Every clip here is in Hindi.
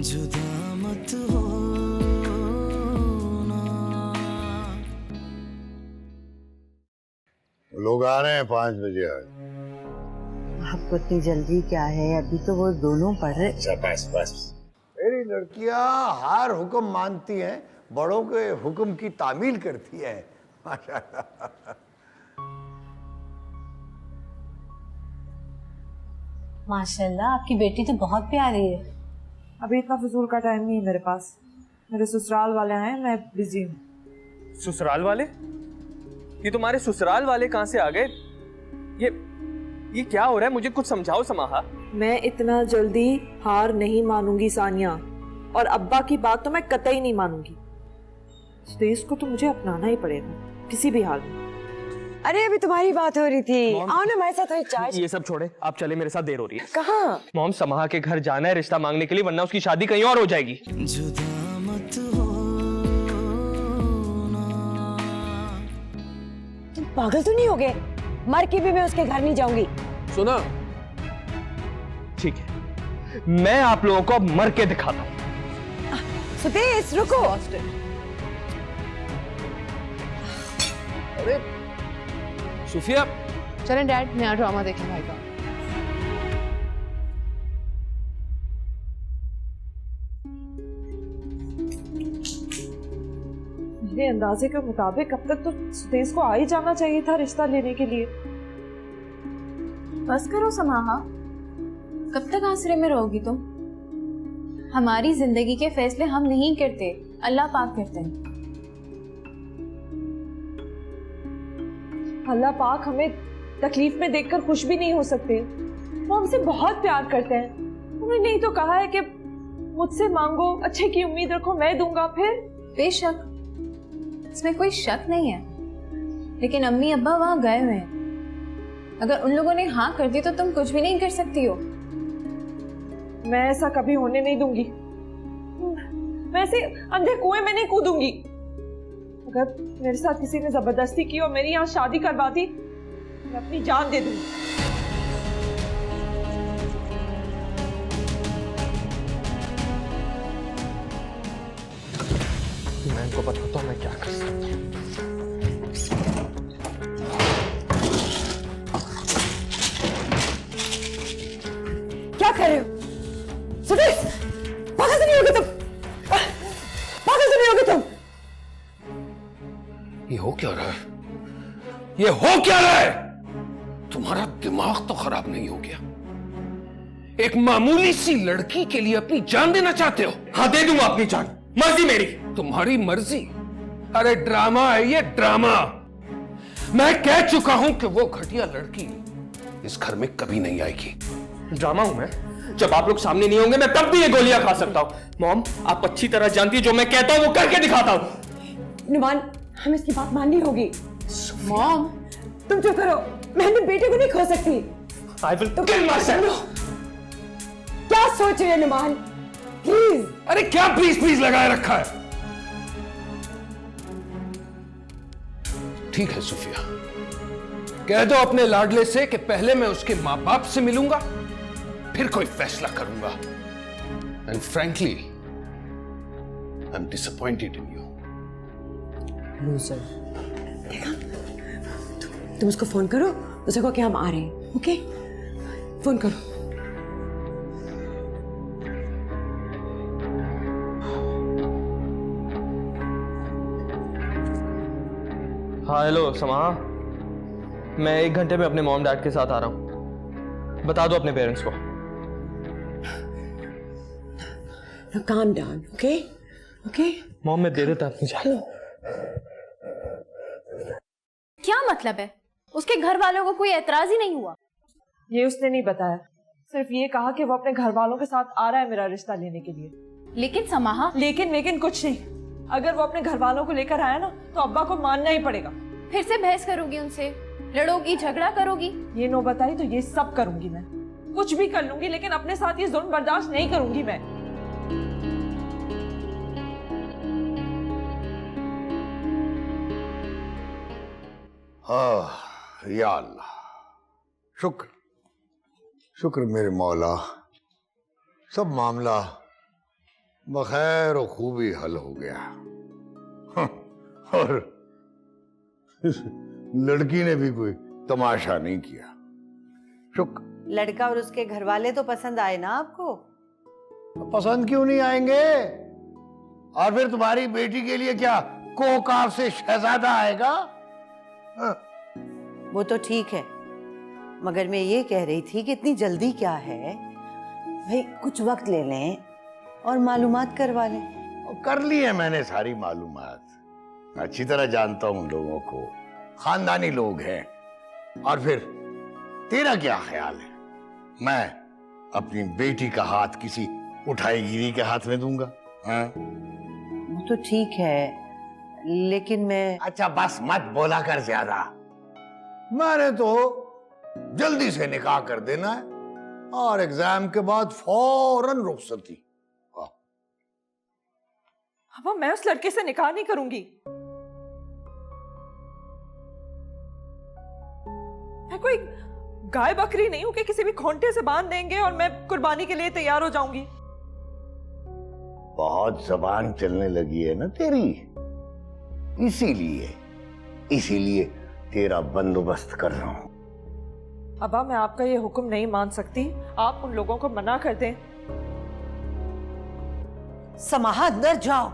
जुदा मत हो ना। लोग आ रहे हैं 5 बजे आज। आपको इतनी जल्दी क्या है? अभी तो वो दोनों पढ़ रहे। अच्छा बस बस। मेरी लड़कियां हर हुक्म मानती हैं, बड़ों के हुक्म की तामील करती है। माशाल्लाह। माशाल्लाह, आपकी बेटी तो बहुत प्यारी है। अभी इतना फजूल का टाइम नहीं है मेरे पास। मेरे ससुराल वाले हैं, मैं बिजी हूँ। ससुराल वाले? ये तुम्हारे ससुराल वाले कहाँ से आ गए? ये क्या हो रहा है? मुझे कुछ समझाओ समाहा। मैं इतना जल्दी हार नहीं मानूंगी सानिया, और अब्बा की बात तो मैं कतई नहीं मानूंगी। इस देश को तो मुझे अपनाना ही पड़ेगा किसी भी हाल में। अरे अभी तुम्हारी बात हो रही थी, आओ ना हमारे साथ चाय। ये सब छोड़े, आप चले, मेरे साथ देर हो रही है। कहाँ? मॉम, समाहा के घर जाना है रिश्ता मांगने के लिए, वरना उसकी शादी कहीं और हो जाएगी। जुदा मत हो ना। तुम पागल तो नहीं हो गए? मर के भी मैं उसके घर नहीं जाऊंगी। सुना? ठीक है, मैं आप लोगों को अब मर के दिखाता हूँ। सुदेश रुको। अरे सुफिया, चलें डैड, नया ड्रामा देखें भाई का। मेरे अंदाजे के मुताबिक अब तक तो सुदेश को आ ही जाना चाहिए था रिश्ता लेने के लिए। बस करो समाहा, कब तक आसरे में रहोगी तुम? हमारी जिंदगी के फैसले हम नहीं करते, अल्लाह पाक करते हैं। अल्लाह पाक हमें तकलीफ में देखकर खुश भी नहीं हो सकते। वो हमसे बहुत प्यार करते हैं। उन्होंने नहीं तो कहा है कि मुझसे मांगो, अच्छे की उम्मीद रखो, मैं दूंगा। फिर बेशक, इसमें कोई शक नहीं है, लेकिन अम्मी अब्बा वहां गए हुए हैं। अगर उन लोगों ने हाँ कर दी तो तुम कुछ भी नहीं कर सकती हो। मैं ऐसा कभी होने नहीं दूंगी। मैं ऐसे अंधे कुएं में नहीं कूदूंगी। अगर मेरे साथ किसी ने जबरदस्ती की और मेरी यहाँ शादी करवा दी, मैं अपनी जान दे दूंगी। मैं इनको बताता हूँ मैं क्या कर सकता हूँ। क्या कर रहे हो? सुदेश, पागल तो नहीं होगे तुम? पागल तो नहीं होगे तुम? ये हो क्या रहा है? ये हो क्या रहा है? तुम्हारा दिमाग तो खराब नहीं हो गया? एक मामूली सी लड़की के लिए अपनी जान देना चाहते हो? हाँ, दे दूंगा अपनी जान, मर्जी मेरी। तुम्हारी मर्जी? अरे ड्रामा है ये, ड्रामा। मैं कह चुका हूं कि वो घटिया लड़की इस घर में कभी नहीं आएगी। ड्रामा हूं मैं? जब आप लोग सामने नहीं होंगे मैं तब भी ये गोलियां खा सकता हूँ। मॉम, आप अच्छी तरह जानती है, जो मैं कहता हूँ वो करके दिखाता हूँ। नुमान, हमें इसकी बात माननी होगी। मॉम, तुम चुप करो, मैं अपने बेटे को नहीं खो सकती। I will kill myself. क्या सोच रहे हैं नुमान? प्लीज। अरे क्या प्लीज प्लीज लगाए रखा है? ठीक है सुफिया, कह दो अपने लाडले से कि पहले मैं उसके मां बाप से मिलूंगा, फिर कोई फैसला करूंगा। And frankly, I am disappointed in you. Loser. तुम उसको फोन करो, उसे कहो कि हम आ रहे हैं। ओके, फोन करो। हाँ हेलो समाहा, मैं 1 घंटे में अपने मॉम डैड के साथ आ रहा हूँ, बता दो अपने पेरेंट्स को। Calm down, okay okay. Mom, मैं दे देता अपनी जान। क्या मतलब है? उसके घर वालों को कोई एतराज ही नहीं हुआ? ये उसने नहीं बताया, सिर्फ ये कहा कि वो अपने घर वालों के साथ आ रहा है मेरा रिश्ता लेने के लिए। लेकिन समाहा, लेकिन कुछ नहीं। अगर वो अपने घर वालों को लेकर आया ना, तो अब्बा को मानना ही पड़ेगा। फिर से बहस करोगी उनसे, लड़ोगी, झगड़ा करोगी? ये नो बताई तो ये सब करूंगी मैं, कुछ भी कर लूंगी, लेकिन अपने साथ ये जुल्म बर्दाश्त नहीं करूंगी मैं। या अल्लाह, शुक्र शुक्र मेरे मौला, सब मामला बखैर और खूबी हल हो गया। हाँ, और लड़की ने भी कोई तमाशा नहीं किया। शुक्र। लड़का और उसके घर वाले तो पसंद आए ना आपको? पसंद क्यों नहीं आएंगे? और फिर तुम्हारी बेटी के लिए क्या कोकाफ से शहजादा आएगा? हाँ। वो तो ठीक है, मगर मैं ये कह रही थी कि इतनी जल्दी क्या है भाई, कुछ वक्त ले लें और मालूमात करवा लें। और कर ली है मैंने सारी मालूमात, अच्छी तरह जानता हूं उन लोगों को, खानदानी लोग हैं। और फिर तेरा क्या ख्याल है, मैं अपनी बेटी का हाथ किसी उठाईगिरी के हाथ में दूंगा? हाँ? वो तो ठीक है, लेकिन मैं... अच्छा बस मत बोला कर ज्यादा। मैंने तो जल्दी से निकाह कर देना है और एग्जाम के बाद फौरन रुखसती। अब मैं उस लड़के से निकाह नहीं करूंगी। मैं कोई गाय बकरी नहीं हूं कि किसी भी खोंटे से बांध देंगे और मैं कुर्बानी के लिए तैयार हो जाऊंगी। बहुत जबान चलने लगी है ना तेरी, इसीलिए तेरा बंदोबस्त कर रहा हूं। अब्बा मैं आपका ये हुक्म नहीं मान सकती, आप उन लोगों को मना कर दें। समाहा अंदर जाओ।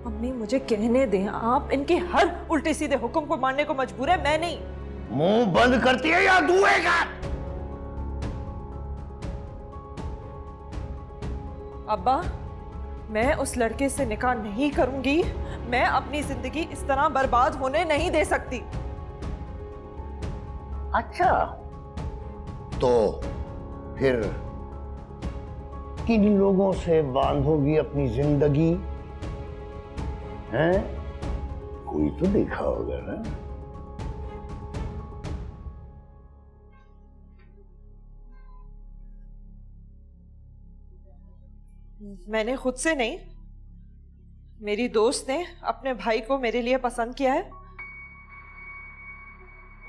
मम्मी मुझे कहने दें, आप इनके हर उल्टे सीधे हुक्म को मानने को मजबूर है, मैं नहीं। मुंह बंद करती है या दुएगा? अब्बा मैं उस लड़के से निकाह नहीं करूंगी, मैं अपनी जिंदगी इस तरह बर्बाद होने नहीं दे सकती। अच्छा तो फिर किन लोगों से बांधोगी अपनी जिंदगी? हैं? कोई तो देखा होगा ना? मैंने खुद से नहीं, मेरी दोस्त ने अपने भाई को मेरे लिए पसंद किया है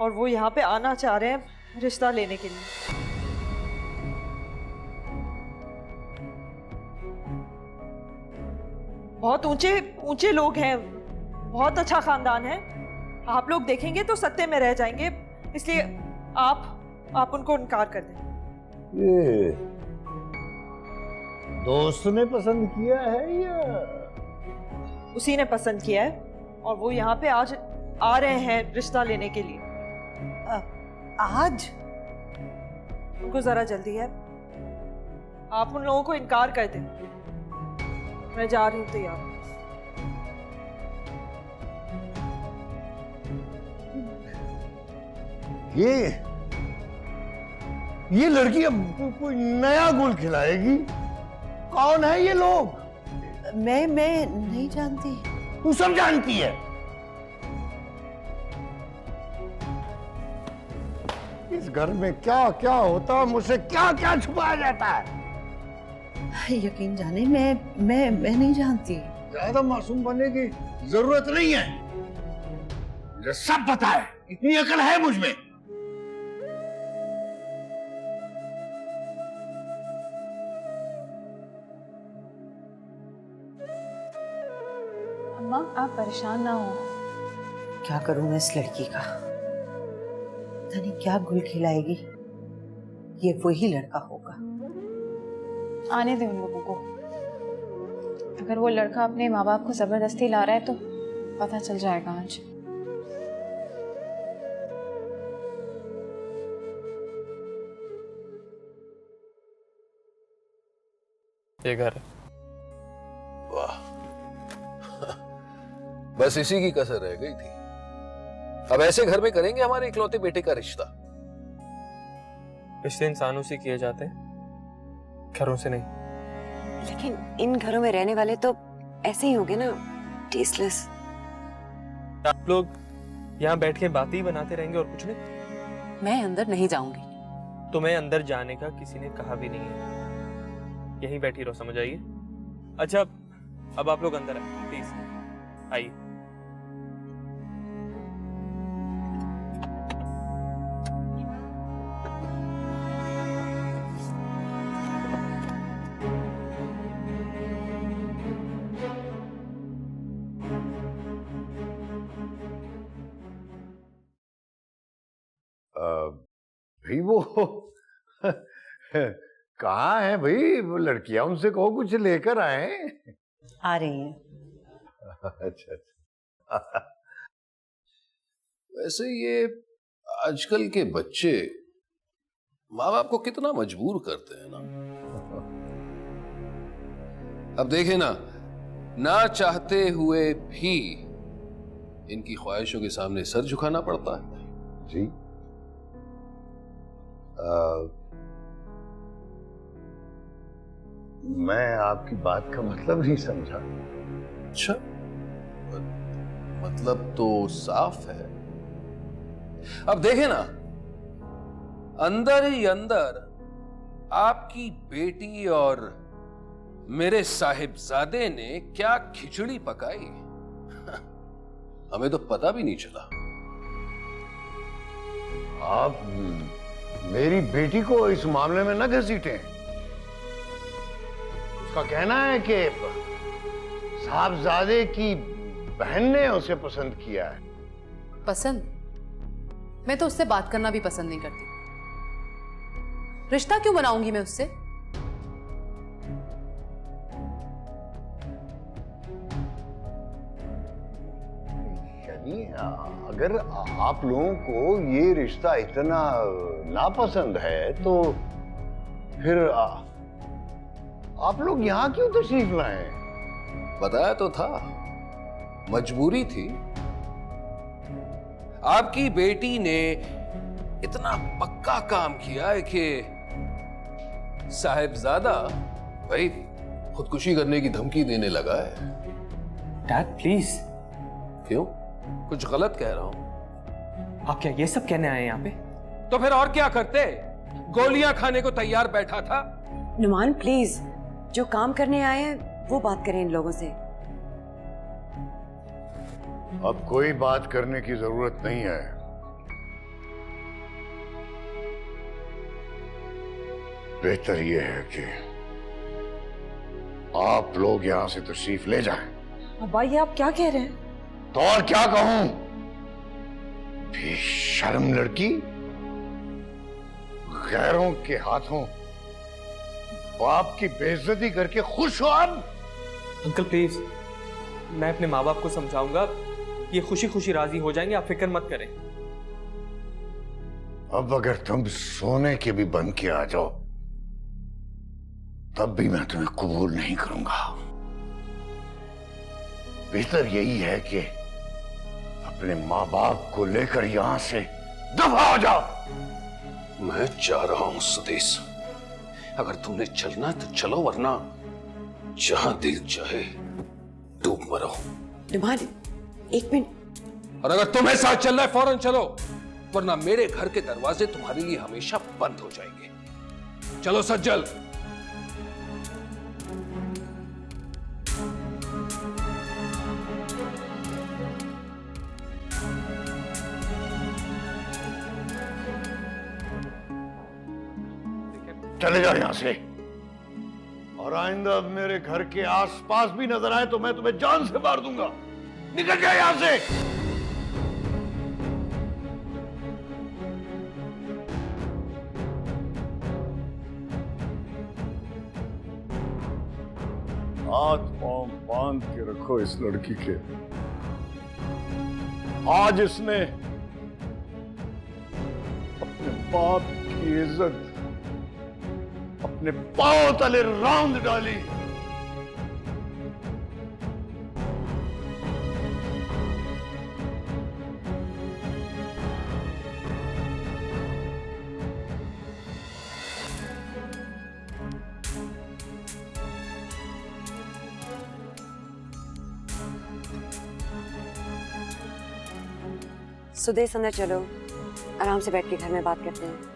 और वो यहाँ पे आना चाह रहे हैं रिश्ता लेने के लिए। बहुत ऊंचे ऊंचे लोग हैं, बहुत अच्छा खानदान है, आप लोग देखेंगे तो सत्ते में रह जाएंगे, इसलिए आप उनको इनकार कर दें। ये दोस्त ने पसंद किया है या उसी ने पसंद किया है और वो यहाँ पे आज आ रहे हैं रिश्ता लेने के लिए। आज? उनको जरा जल्दी है, आप उन लोगों को इनकार कर दें। मैं जा रही हूँ तैयार। ये लड़की अब कोई नया गुल खिलाएगी? कौन है ये लोग? मैं नहीं जानती। तू सब जानती है। इस घर में क्या क्या होता है, मुझसे क्या क्या छुपाया जाता है? यकीन जाने मैं नहीं जानती। ज्यादा मासूम बनने की जरूरत नहीं है, मुझे सब पता है, इतनी अकल है मुझ में। अम्मा आप परेशान ना हो। क्या करूं मैं इस लड़की का, पता नहीं क्या गुल खिलाएगी। ये वही लड़का होगा। आने दे उन लोगों को, अगर वो लड़का अपने माँ बाप को जबरदस्ती ला रहा है तो पता चल जाएगा आज। ये घर। वाह, बस इसी की कसर रह गई थी। अब ऐसे घर में करेंगे हमारे इकलौते बेटे का रिश्ता। रिश्ते इंसानों से किए जाते हैं, घरों से नहीं। लेकिन इन घरों में रहने वाले तो ऐसे ही होंगे ना, टेस्टलेस। आप लोग यहाँ बैठ के बातें ही बनाते रहेंगे और कुछ नहीं। मैं अंदर नहीं जाऊंगी। तुम्हें अंदर जाने का किसी ने कहा भी नहीं है, यहीं बैठी रहो, समझ आइए। अच्छा अब आप लोग अंदर आइए प्लीज, आइए। भाई वो कहाँ है भाई वो लड़कियां, उनसे कहो कुछ लेकर आए। आ रही हैं। अच्छा अच्छा। वैसे ये आजकल के बच्चे माँ बाप को कितना मजबूर करते हैं ना। अब देखे ना चाहते हुए भी इनकी ख्वाहिशों के सामने सर झुकाना पड़ता है। जी मैं आपकी बात का मतलब नहीं समझा। अच्छा, मतलब तो साफ है। अब देखे ना, अंदर ही अंदर आपकी बेटी और मेरे साहिबजादे ने क्या खिचड़ी पकाई, हमें तो पता भी नहीं चला। आप मेरी बेटी को इस मामले में न घसीटें। उसका कहना है कि साहबजादे की बहन ने उसे पसंद किया है। पसंद? मैं तो उससे बात करना भी पसंद नहीं करती। रिश्ता क्यों बनाऊंगी मैं उससे? यानी अगर आप लोगों को ये रिश्ता इतना नापसंद है तो फिर आप लोग यहाँ क्यों तशरीफ लाए? बताया तो था, मजबूरी थी। आपकी बेटी ने इतना पक्का काम किया है कि साहिबजादा भाई खुदकुशी करने की धमकी देने लगा है। Dad please. क्यों, कुछ गलत कह रहा हूं? आप क्या ये सब कहने आए हैं यहाँ पे? तो फिर और क्या करते, गोलियां खाने को तैयार बैठा था। नुमान प्लीज, जो काम करने आए हैं वो बात करें इन लोगों से। अब कोई बात करने की जरूरत नहीं है। बेहतर यह है कि आप लोग यहां से तशरीफ ले जाएं। अब्बा ये आप क्या कह रहे हैं? तो और क्या कहूं? बेशर्म लड़की, गैरों के हाथों बाप की बेइज्जती करके खुश हो आप? अंकल प्लीज, मैं अपने माँ बाप को समझाऊंगा, ये खुशी खुशी राजी हो जाएंगे, आप फिक्र मत करें। अब अगर तुम सोने के भी बन के आ जाओ तब भी मैं तुम्हें कबूल नहीं करूंगा। बेहतर यही है कि अपने माँ बाप को लेकर यहां से दफा हो जाओ। मैं जा रहा हूं सुदेश, अगर तुमने चलना है तो चलो, वरना जहां दिल चाहे डूब मरो। नुमान एक मिनट। और अगर तुम्हें साथ चलना है फौरन चलो, वरना मेरे घर के दरवाजे तुम्हारे लिए हमेशा बंद हो जाएंगे। चलो सज्जल। चले जाओ यहां से, और आइंदा अब मेरे घर के आसपास भी नजर आए तो मैं तुम्हें जान से मार दूंगा। निकल जाए यहां से। हाथ पांव बांध के रखो इस लड़की के। आज इसने अपने बाप की इज्जत अपने पांव तले रौंद डाली। सुदेश अंदर चलो, आराम से बैठ के घर में बात करते हैं।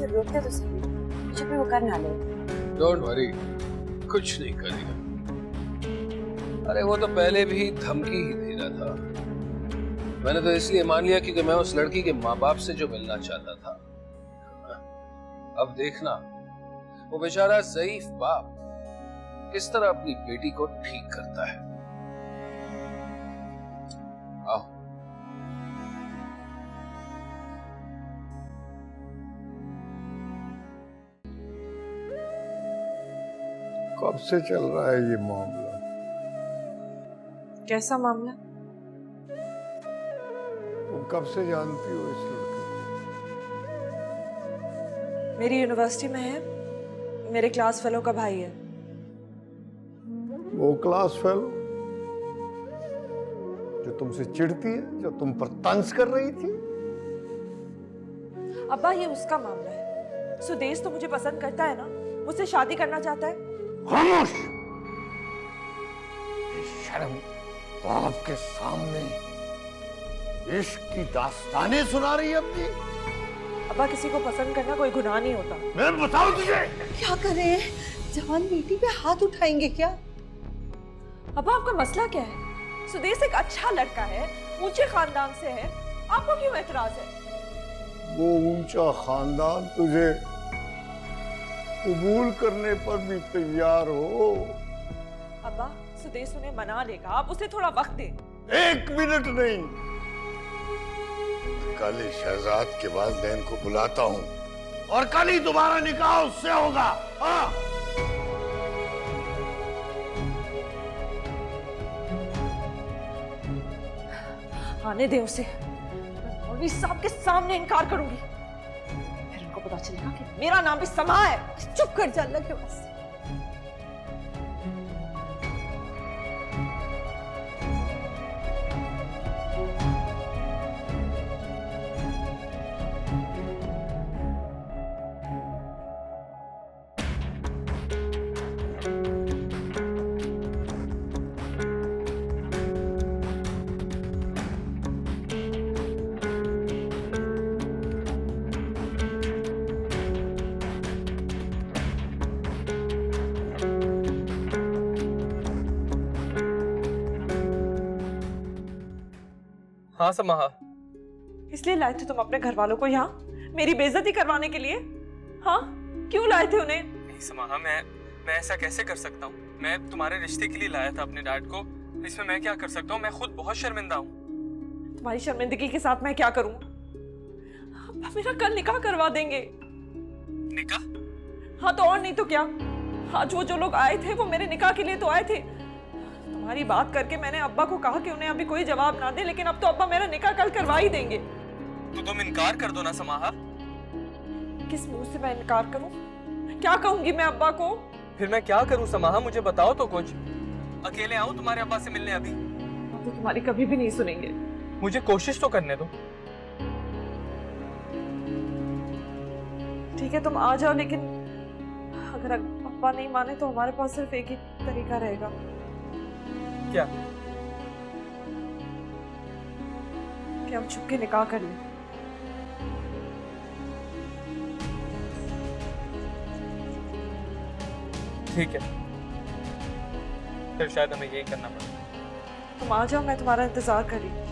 रोकते तो सही। फ्यूचर में वो कर ना ले। डोंट वरी, कुछ नहीं करेगा। अरे वो तो पहले भी धमकी ही दे रहा था। मैंने तो इसलिए मान लिया क्योंकि मैं उस लड़की के माँ बाप से जो मिलना चाहता था। अब देखना वो बेचारा ज़ईफ बाप किस तरह अपनी बेटी को ठीक करता है। आओ। कब से चल रहा है ये मामला? कैसा मामला? तुम कब से जानती हो इस लड़के को? मेरी यूनिवर्सिटी में है, मेरे क्लास फेलो का भाई है। वो क्लास फेलो जो तुमसे चिढ़ती है, जो तुम पर तंज कर रही थी? अब्बा ये उसका मामला है। सुदेश तो मुझे पसंद करता है ना, मुझसे शादी करना चाहता है। खामोश! शर्म बाप के सामने इश्क की दास्तानें सुना रही है अपनी। अब्बा किसी को पसंद करना कोई गुनाह नहीं होता। मैं बताऊं तुझे? क्या करें? जवान बेटी पे हाथ उठाएंगे क्या? अब्बा आपका मसला क्या है? सुदेश एक अच्छा लड़का है, ऊंचे खानदान से है, आपको क्यों एतराज है? वो ऊंचा खानदान तुझे कबूल करने पर भी तैयार हो। अब्बा सुदेश उन्हें मना लेगा, आप उसे थोड़ा वक्त दें। 1 मिनट नहीं, कल ही शहजाद के वालिदैन को बुलाता हूँ और कल ही तुम्हारा निकाह उससे होगा। हाँ? आने दे उसे, मैं मौलवी साहब के सामने इनकार करूंगी, फिर उनको पता चलेगा कि मेरा नाम भी समा है। चुप कर जा अल्लाह के वास्ते। हाँ समाहा। इसलिए लाए थे तुम अपने घर वालों को यहाँ, मेरी बेइज्जती करवाने के लिए? हाँ, क्यों लाए थे उन्हें? नहीं समाहा, मैं ऐसा कैसे कर सकता हूँ? मैं तुम्हारे रिश्ते के लिए लाया था अपने डैड को, इसमें मैं क्या कर सकता हूँ? मैं खुद बहुत शर्मिंदा हूँ। तुम्हारी शर्मिंदगी के साथ मैं क्या करूँ? मेरा कल निकाह करवा देंगे। निकाह? हाँ तो और नहीं तो क्या। हाँ, जो लोग आए थे वो मेरे निकाह के लिए तो आए थे। तुम्हारी बात करके मैंने अब्बा को कहा कि उन्हें अभी कोई जवाब ना दे, लेकिन अब तो अब्बा मेरा निकाह कल करवा ही देंगे। तो तुम इनकार कर दो ना समाहा। किस मुंह से मैं इनकार करूं? क्या कहूंगी मैं अब्बा को? फिर मैं क्या करूं समाहा, मुझे बताओ तो कुछ। अकेले आऊं तुम्हारे अब्बा से मिलने अभी? तो तुम्हारी कभी भी नहीं सुनेंगे। मुझे कोशिश तो करने दो। ठीक है, तुम आ जाओ, लेकिन अगर अब्बा नहीं माने तो हमारे पास सिर्फ एक ही तरीका रहेगा। क्या? कि हम छुप के निकाह कर लें। ठीक है, फिर शायद हमें यही करना पड़ेगा। तुम आ जाओ, मैं तुम्हारा इंतजार कर रही हूँ।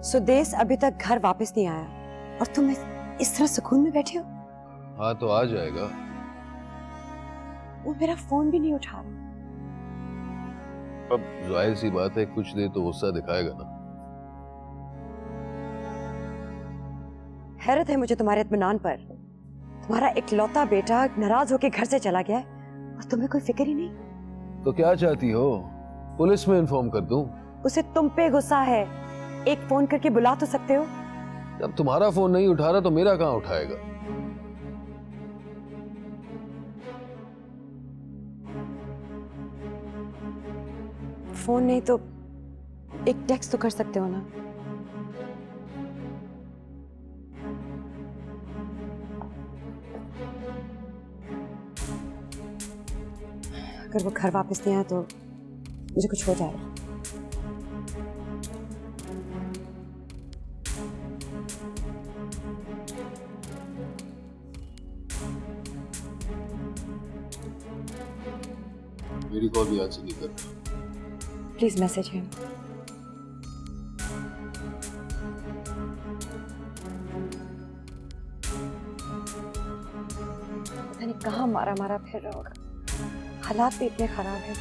सुदेश अभी तक घर वापस नहीं आया और तुम इस तरह सुकून में बैठे हो? हाँ तो आ जाएगा। वो मेरा फोन भी नहीं उठा रहा। अब जाहिर सी बात है, कुछ देर तो गुस्सा दिखाएगा ना। हैरत है मुझे तुम्हारे इत्मीनान पर। तुम्हारा इकलौता बेटा नाराज होकर घर से चला गया है और तुम्हें कोई फिक्र ही नहीं। तो क्या चाहती हो, पुलिस में इन्फॉर्म कर दूं? उसे तुम पे गुस्सा है, एक फोन करके बुला तो सकते हो। जब तुम्हारा फोन नहीं उठा रहा तो मेरा कहां उठाएगा? फोन नहीं तो एक टेक्स्ट तो कर सकते हो ना। अगर वो घर वापस नहीं आया तो मुझे कुछ हो जाएगा। मेरी कॉल भी आंसर नहीं कर। प्लीज मैसेज है। पता नहीं कहाँ मारा मारा फिर रहा होगा। हालात भी इतने खराब हैं।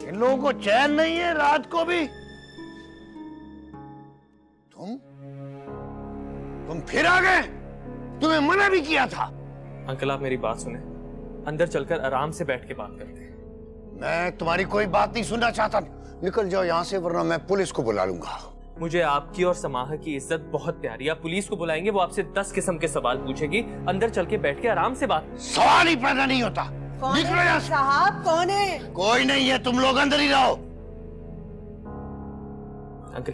इन लोगों को चैन नहीं है रात को भी। तुम फिर आ गए? तुम्हें मना भी किया था। अंकल आप मेरी बात सुने, अंदर चलकर आराम से बैठ के बात करते हैं। मैं तुम्हारी कोई बात नहीं सुनना चाहता। निकल जाओ यहाँ से वरना मैं पुलिस को बुला लूंगा। मुझे आपकी और समाह की इज्जत बहुत प्यारी। आप पुलिस को बुलाएंगे, वो आपसे 10 किस्म के सवाल पूछेगी। अंदर चल के बैठ के आराम से बात। सवाल ही पैदा नहीं होता। निकलो यहाँ से। साहब कौन है? कोई नहीं है, तुम लोग अंदर ही रहो। अंकल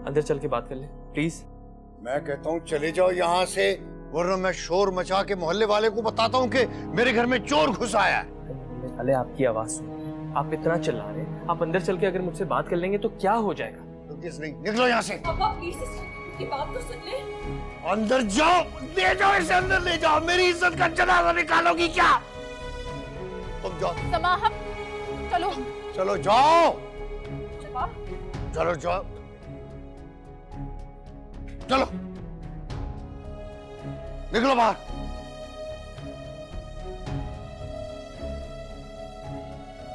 अंदर चल के बात कर ले प्लीज। मैं कहता हूँ चले जाओ यहाँ से वरना मैं शोर मचा के मोहल्ले वाले को बताता हूँ कि मेरे घर में चोर घुस आया है। पहले आपकी आवाज सुन, आप इतना चिल्ला रहे, आप अंदर चल के अगर मुझसे बात कर लेंगे तो क्या हो जाएगा? तो किस नहीं, निकलो यहाँ से। पापा प्लीज इसकी बात तो सुन ले। अंदर जाओ, ले जाओ इसे अंदर ले जाओ। मेरी इज्जत का जनाजा निकालोगी क्या? तुम जाओ। समाह चलो। चलो जाओ। चलो जाओ। चलो निकलो बाहर।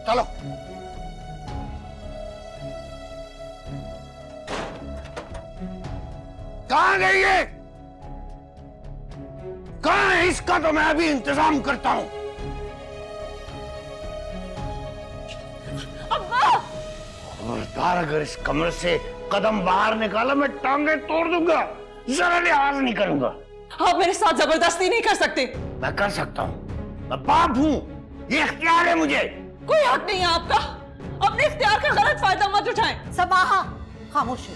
चलो। कहां गई है? कहां है? इसका तो मैं अभी इंतजाम करता हूं। खबरदार अगर इस कमरे से कदम बाहर निकाला मैं टांगे तोड़ दूंगा। जरा लिहाज नहीं करूंगा। आप मेरे साथ जबरदस्ती नहीं कर सकते। मैं कर सकता हूं, मैं बाप हूं, ये इख्तियार है मुझे। कोई हक नहीं है आपका। अपने इख्तियार का गलत फायदा मत उठाएं। समाहा खामोश हो।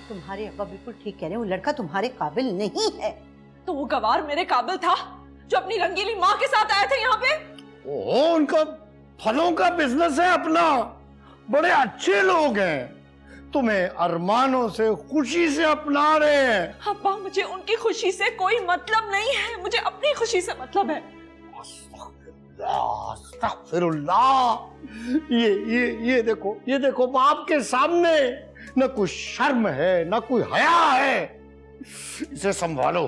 तुम्हारे अब्बा बिल्कुल ठीक कह रहे हैं, वो लड़का तुम्हारे काबिल नहीं है। तो वो गवार मेरे काबिल था जो अपनी रंगीली माँ के साथ आए थे यहाँ पे। ओहो, उनका फलों का बिजनेस है अपना। बड़े अच्छे लोग हैं, तुम्हें अरमानों से खुशी से अपना रहे हैं। अब्बा मुझे उनकी खुशी से कोई मतलब नहीं है, मुझे अपनी खुशी से मतलब है। अस्तगफिरुल्लाह। ये देखो बाप के सामने न कोई शर्म है न कोई हया है। इसे संभालो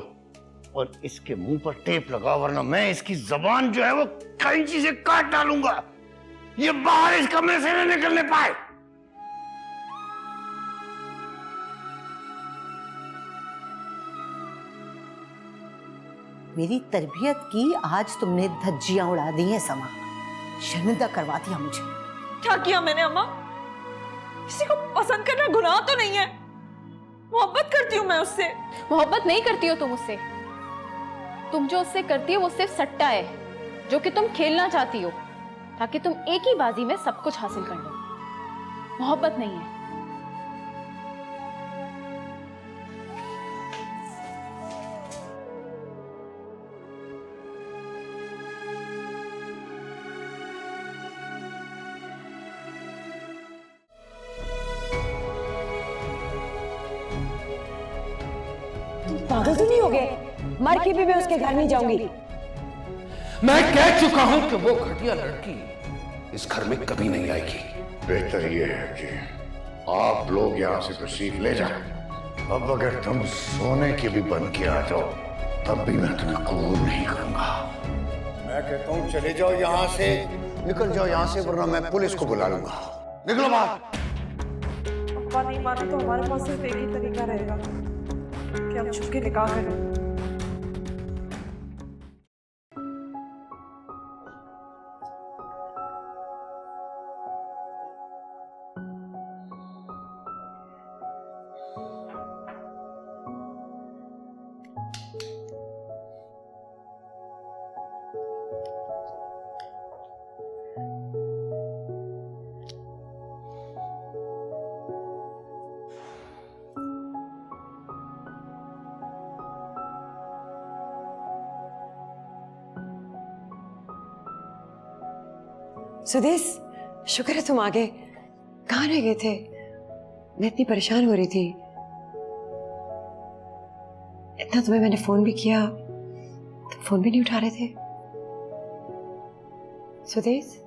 और इसके मुंह पर टेप लगाओ वरना मैं इसकी जबान जो है वो कैंची से काट डालूंगा। ये बाहर इस कमरे से न निकलने पाए। मेरी तरबियत की आज तुमने धज्जियां उड़ा दी हैं समा। शर्मिंदा करवा दिया मुझे। क्या किया मैंने अम्मा? किसी को पसंद करना गुनाह तो नहीं है। मोहब्बत करती हूँ मैं उससे। मोहब्बत नहीं करती हो तुम उससे। तुम जो उससे करती हो वो सिर्फ सट्टा है जो कि तुम खेलना चाहती हो ताकि तुम एक ही बाजी में सब कुछ हासिल कर लो। मोहब्बत नहीं है। पागल तो नहीं हो गए? मर के भी मैं उसके घर नहीं जाऊंगी। मैं कह चुका हूं कि वो घटिया लड़की इस घर में कभी नहीं आएगी। बेहतर ये है कि आप लोग यहाँ से तशरीफ ले जाओ। अब अगर तुम सोने के भी बन के आ जाओ तब भी मैं तुम्हें कबूल नहीं करूंगा। मैं कहता हूँ चले जाओ यहाँ से, निकल जाओ यहाँ से, वरना मैं पुलिस को बुला लूंगा। निकलो बाहर। अब्बा नहीं माने तो हमारे पास सिर्फ एक ही तरीका रहेगा कि हम छुप के निकाह करें। सुदेश, शुक्र है तुम आ गए। कहाँ रह गए थे? मैं इतनी परेशान हो रही थी। इतना तुम्हें मैंने फोन भी किया, तुम फोन भी नहीं उठा रहे थे। सुदेश,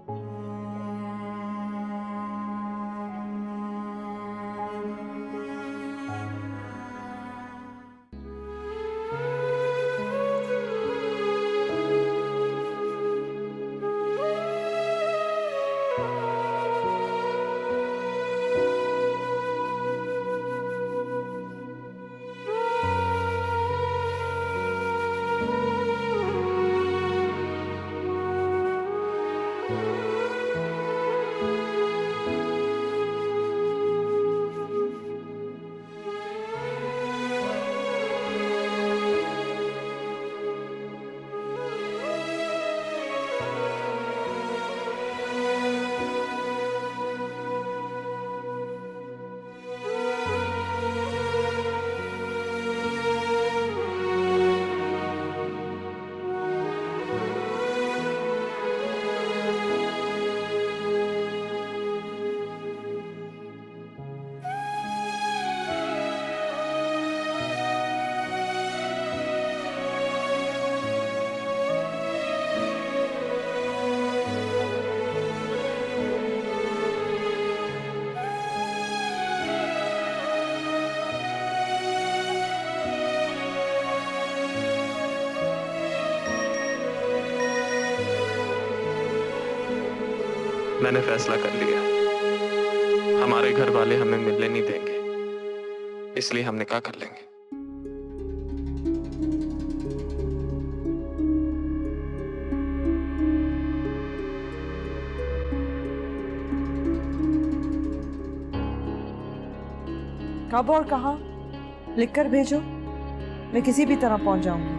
मैंने फैसला कर लिया, हमारे घर वाले हमें मिलने नहीं देंगे, इसलिए हम निकाह कर लेंगे। कब और कहाँ लिखकर भेजो, मैं किसी भी तरह पहुंच जाऊंगी।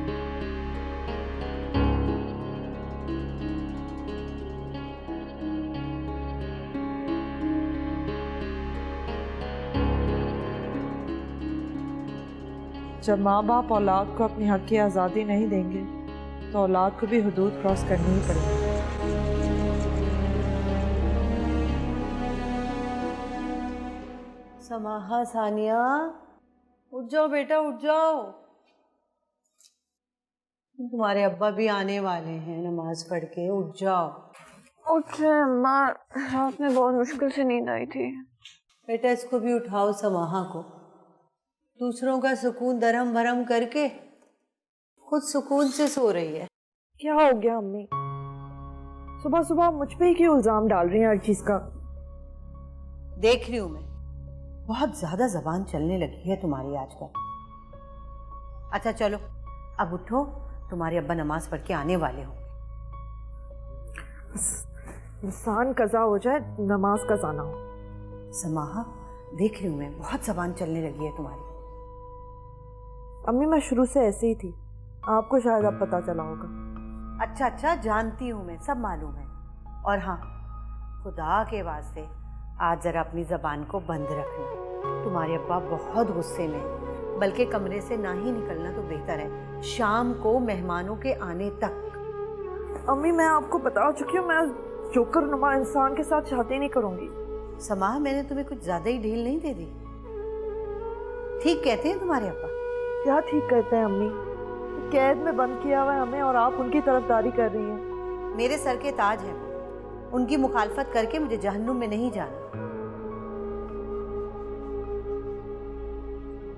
जब माँ बाप औलाद को अपनी हक की आज़ादी नहीं देंगे तो औलाद को भी हुदूद क्रॉस करनी ही पड़ेगी। समाहा, सानिया, उठ जाओ बेटा, उठ जाओ। तुम्हारे अब्बा भी आने वाले हैं नमाज पढ़ के, उठ जाओ। उठ रहे अम्मा, रात में बहुत मुश्किल से नींद आई थी। बेटा इसको भी उठाओ, समाहा को। दूसरों का सुकून दरहम भरम करके खुद सुकून से सो रही है। क्या हो गया अम्मी? सुबह सुबह मुझ पे ही क्यों इल्जाम डाल रही हैं हर चीज का? देख रही हूं मैं, बहुत ज्यादा जबान चलने लगी है तुम्हारी आजकल। अच्छा चलो अब उठो, तुम्हारे अब्बा नमाज पढ़ के आने वाले हो। इंसान कज़ा हो जाए, नमाज कज़ा ना हो। समाहा, देख रही हूं मैं, बहुत जबान चलने लगी है तुम्हारी। अम्मी मैं शुरू से ऐसे ही थी, आपको शायद अब पता चला होगा। अच्छा, जानती हूं मैं, सब मालूम है। और हाँ, खुदा के वास्ते आज जरा अपनी जबान को बंद रखना। तुम्हारे अब्बा बहुत गुस्से में हैं, बल्कि कमरे से ना ही निकलना तो बेहतर है, शाम को मेहमानों के आने तक। अम्मी मैं आपको बता चुकी हूँ, मैं जोकर नुमा इंसान के साथ शादी नहीं करूंगी। समा, मैंने तुम्हें कुछ ज्यादा ही ढील नहीं दे दी? ठीक कहते हैं तुम्हारे अब्बा। क्या ठीक कहते हैं अम्मी? कैद में बंद किया हुआ है हमें और आप उनकी तरफदारी कर रही हैं। मेरे सर के ताज हैं, उनकी मुखालफत करके मुझे जहन्नुम में नहीं जाना।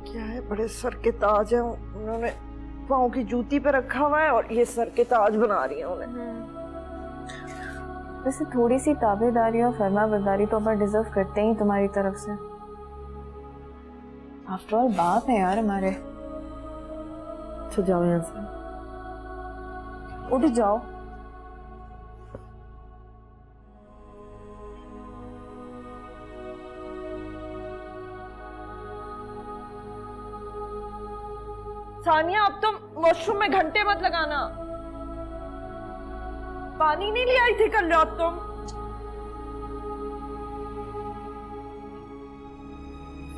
क्या है, बड़े सर के ताज हैं, उन्होंने पाँव की जूती पे रखा हुआ है और ये सर के ताज बना रही है उन्हें। वैसे थोड़ी सी ताबेदारी और फरमाबरदारी तो अब्बा डिजर्व करते ही तुम्हारी तरफ से। आफ्टर ऑल बाप है यार हमारे। अच्छा जाओ यहाँ से, उठ जाओ। सानिया अब तुम वॉशरूम में घंटे मत लगाना। पानी नहीं ले आई थी कल रात तुम?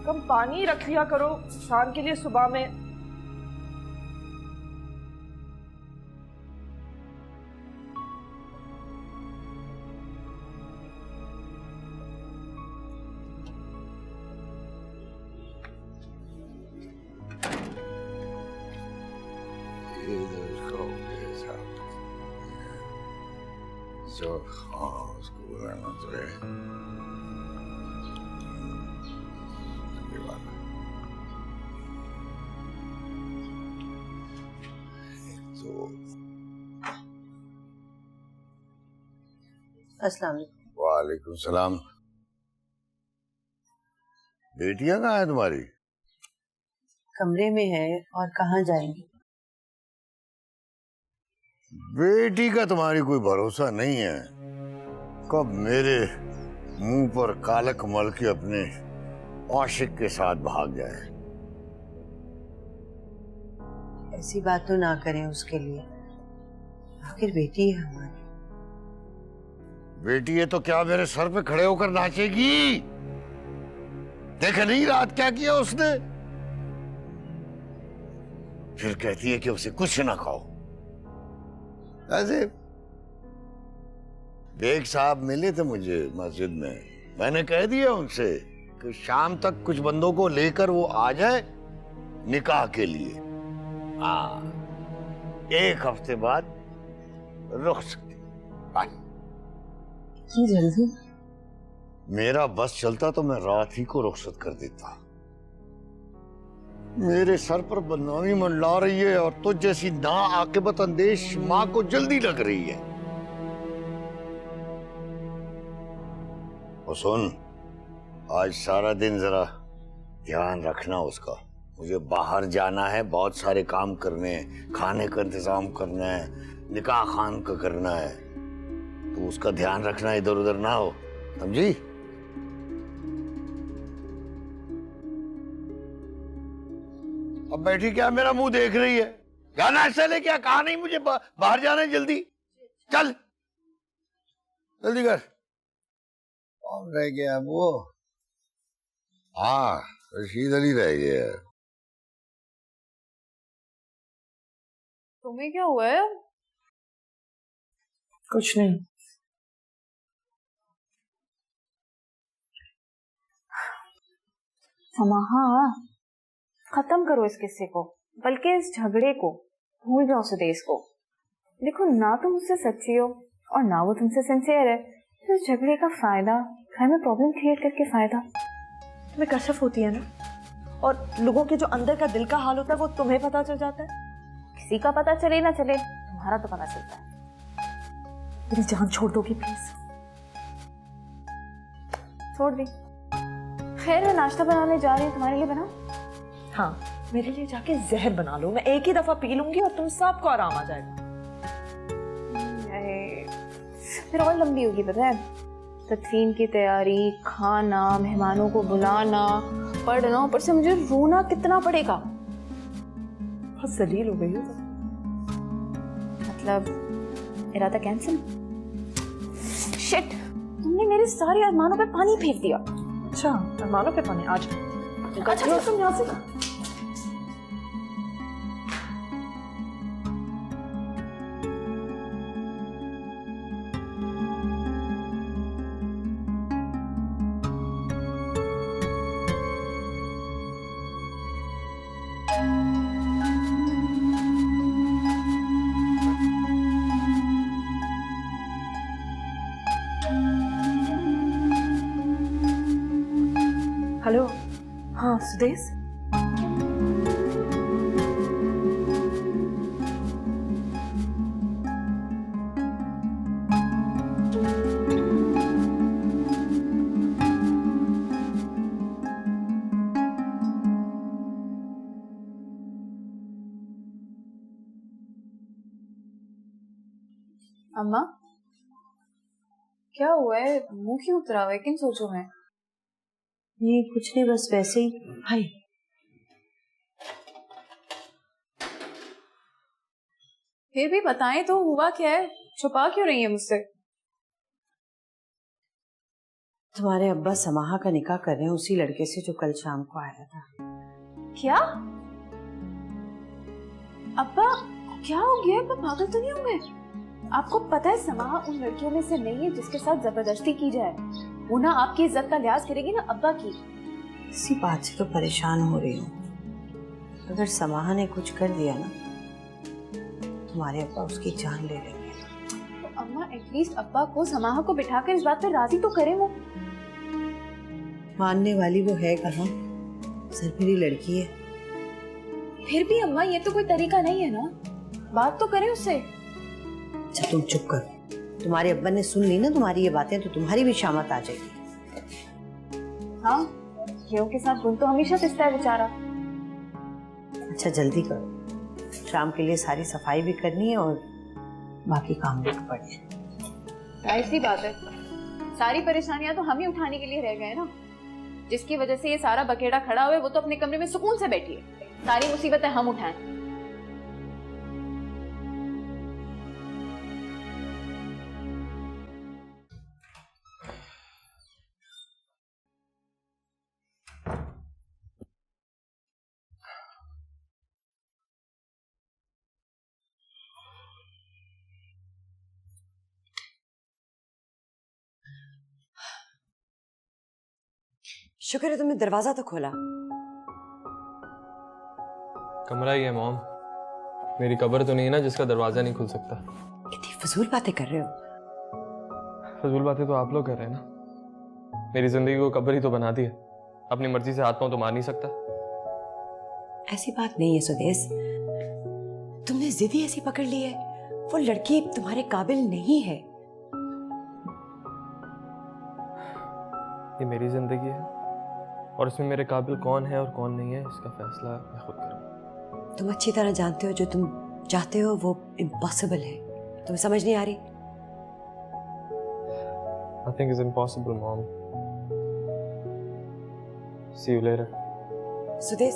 कम पानी रख लिया करो शाम के लिए सुबह में। जो हाँ उसको रहना तो है। तो अस्सलाम वालेकुम। वालेकुम सलाम। बेटियां कहाँ है तुम्हारी? कमरे में है, और कहाँ जाएंगी? बेटी का तुम्हारी कोई भरोसा नहीं है, कब मेरे मुंह पर कालक मल के अपने आशिक के साथ भाग जाए। ऐसी बात तो ना करें उसके लिए, आखिर बेटी है हमारी। बेटी है तो क्या मेरे सर पे खड़े होकर नाचेगी? देख नहीं रात क्या किया उसने? फिर कहती है कि उसे कुछ ना खाओ। ऐसे बेग साहब मिले थे मुझे मस्जिद में, मैंने कह दिया उनसे कि शाम तक कुछ बंदों को लेकर वो आ जाए निकाह के लिए। हाँ, 1 हफ्ते बाद रुखसत। जल्दी? मेरा बस चलता तो मैं रात ही को रुखसत कर देता। मेरे सर पर बदनामी मंडला रही है और तुझ जैसी ना आकिबत अंदेश माँ को जल्दी लग रही है। और सुन, आज सारा दिन जरा ध्यान रखना उसका। मुझे बाहर जाना है, बहुत सारे काम करने हैं, खाने का इंतजाम करना है, निकाह खान का करना है, तो उसका ध्यान रखना, इधर उधर ना हो, समझी? अब बैठी क्या मेरा मुंह देख रही है? गाना ऐसा ले क्या? कहा नहीं मुझे बाहर जाना है, जल्दी चल, जल्दी कर। कौन रह गया वो? हाँ, रशीद अली रह गया। तुम्हें क्या हुआ है? कुछ नहीं। समाहा, खत्म करो इस किस्से को, बल्कि इस झगड़े को भूल जाओ सुदेश को। देखो ना तुम मुझसे सच्ची हो और ना वो तुमसे सिंसियर है, तो इस झगड़े का फायदा, घर में प्रॉब्लम क्रिएट करके फायदा। तुम्हें कशफ होती है ना, और लोगों के जो अंदर का दिल का हाल होता है वो तुम्हें पता चल जाता है। किसी का पता चले ना चले, तुम्हारा तो पता चलता है। मेरी जान छोड़ दोगी प्लीज? छोड़ दी। खैर मैं नाश्ता बनाने जा रही हूँ, तुम्हारे लिए बनाऊं? हाँ, मेरे लिए जाके जहर बना लो, मैं एक ही दफा पी लूंगी और तुम सबको आराम आ जाएगा। फिर और लंबी होगी, पता है? तदफीन की तैयारी, खाना, मेहमानों को बुलाना, पढ़ना, ऊपर से मुझे रोना कितना पड़ेगा। बहुत जलील हो गई हो तुम। मतलब इरादा कैंसिल? शिट, तुम तुमने मेरे सारे अरमानों पे पानी फेंक दिया। अच्छा, अरमानों पे पानी आज। अच्छा तुम यहाँ से हेलो, हाँ सुदेश। अम्मा क्या हुआ है, मुंह क्यों उतरा हुआ है, किन सोचो में? ये कुछ नहीं, बस वैसे ही। हाय। फिर भी बताएं तो हुआ क्या है, छुपा क्यों रही है मुझसे? तुम्हारे अब्बा समाहा का निकाह कर रहे हैं उसी लड़के से जो कल शाम को आया था। क्या? अब्बा क्या हो गया? अब्बा पागल तो नहीं होंगे? आपको पता है समाहा उन लड़कियों में से नहीं है जिसके साथ जबरदस्ती की जाए। वो ना आपकी इज्जत का लिहाज करेगी ना अब्बा की। इसी बात से तो परेशान हो रही हूँ। अगर समाहा ने कुछ कर दिया ना, तुम्हारे अब्बा उसकी जान ले लेंगे। तो अम्मा एटलीस्ट अब्बा को समाहा को बिठाकर इस बात पर राजी तो करें। वो मानने वाली वो है कहाँ, सरफिरी लड़की है। फिर भी अम्मा ये तो कोई तरीका नहीं है ना, बात तो करें उससे। अच्छा तुम चुप करो, तुम्हारे अब्बा ने सुन ली ना तुम्हारी ये बातें तो तुम्हारी भी शामत आ जाएगी। हाँ, घियों के साथ गुण तो हमेशा पिसता है बेचारा। अच्छा जल्दी करो, शाम के लिए सारी सफाई भी करनी है और बाकी काम भी पड़े हैं। ऐसी बात है, सारी परेशानियां तो हम ही उठाने के लिए रह गए ना। जिसकी वजह से ये सारा बकेड़ा खड़ा हुआ है वो तो अपने कमरे में सुकून से बैठी है। सारी मुसीबतें हम उठाएं। शुक्र है तुमने दरवाजा तो खोला। कमरा ही है मॉम, मेरी कब्र तो नहीं है ना जिसका दरवाजा नहीं खुल सकता। कितनी फजूल बातें कर रहे हो। फजूल बातें तो आप लोग कर रहे हैं ना। मेरी जिंदगी को कब्र ही तो बना दी है, अपनी मर्जी से हाथ पांव तो मार नहीं सकता। ऐसी बात नहीं है सुदेश, तुमने जिद ही ऐसी पकड़ ली है। वो लड़की तुम्हारे काबिल नहीं है। ये मेरी जिंदगी है और इसमें मेरे काबिल कौन है और कौन नहीं है इसका फैसला मैं खुद करूँ। तुम अच्छी तरह जानते हो जो तुम चाहते हो वो इम्पॉसिबल है। तुम्हें समझ नहीं आ रही? Nothing is impossible, Mom. See you later. Sudesh